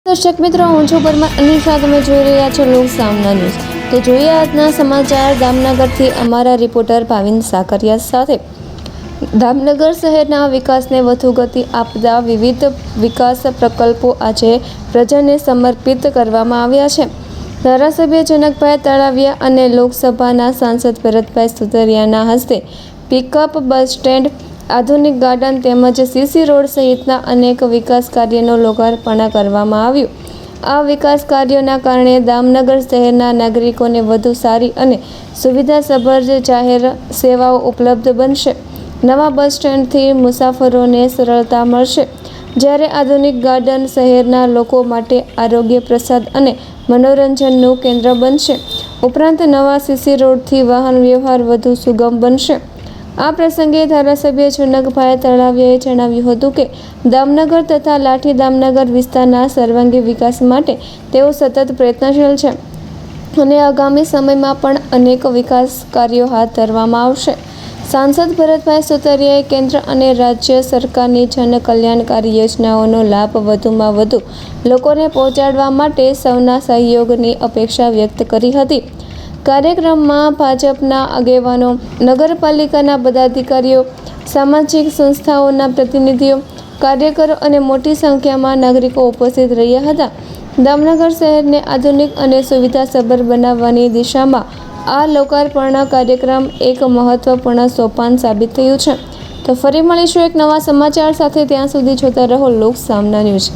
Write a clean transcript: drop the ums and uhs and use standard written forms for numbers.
દર્શક મિત્રો, હું છું પરમાર અનિશા. તમે જોઈ રહ્યા છો લોક સામના ન્યૂઝ. તો જોઈએ આજના સમાચાર દામનગરથી અમારા રિપોર્ટર ભાવિન સાકરિયા સાથે. દામનગર શહેરના વિકાસને વધુ ગતિ આપતા વિવિધ વિકાસ પ્રકલ્પો આજે પ્રજાને સમર્પિત કરવામાં આવ્યા છે. ધારાસભ્ય જનકભાઈ તળાવિયા અને લોકસભાના સાંસદ ભરતભાઈ સુતરિયાના હસ્તે પિકઅપ, બસ સ્ટેન્ડ, આધુનિક ગાર્ડન તેમજ સીસી રોડ સહિતના અનેક વિકાસ કાર્યનું લોકાર્પણ કરવામાં આવ્યું. આ વિકાસ કાર્યોના કારણે દામનગર શહેરના નાગરિકોને વધુ સારી અને સુવિધાસભર જાહેર સેવાઓ ઉપલબ્ધ બનશે. નવા બસ સ્ટેન્ડથી મુસાફરોને સરળતા મળશે, જ્યારે આધુનિક ગાર્ડન શહેરના લોકો માટે આરોગ્ય, પ્રસાદ અને મનોરંજનનું કેન્દ્ર બનશે. ઉપરાંત નવા સીસી રોડથી વાહન વ્યવહાર વધુ સુગમ બનશે. આ પ્રસંગે ધારાસભ્ય જનકભાઈ તળાવિયાએ જણાવ્યું હતું કે દામનગર તથા લાઠી દામનગર વિસ્તારના સર્વાંગી વિકાસ માટે તેઓ સતત પ્રયત્નશીલ છે અને આગામી સમયમાં પણ અનેક વિકાસ કાર્યો હાથ ધરવામાં આવશે. સાંસદ ભરતભાઈ સુતરિયાએ કેન્દ્ર અને રાજ્ય સરકારની જન કલ્યાણકારી યોજનાઓનો લાભ વધુમાં વધુ લોકોને પહોંચાડવા માટે સૌના સહયોગની અપેક્ષા વ્યક્ત કરી હતી. કાર્યક્રમમાં ભાજપના આગેવાનો, નગરપાલિકાના પદાધિકારીઓ, સામાજિક સંસ્થાઓના પ્રતિનિધિઓ, કાર્યકરો અને મોટી સંખ્યામાં નાગરિકો ઉપસ્થિત રહ્યા હતા. દામનગર શહેરને આધુનિક અને સુવિધાસભર બનાવવાની દિશામાં આ લોકાર્પણ કાર્યક્રમ એક મહત્વપૂર્ણ સોપાન સાબિત થયું છે. તો ફરી મળીશું એક નવા સમાચાર સાથે. ત્યાં સુધી જોતા રહો લોક સામના ન્યૂઝ.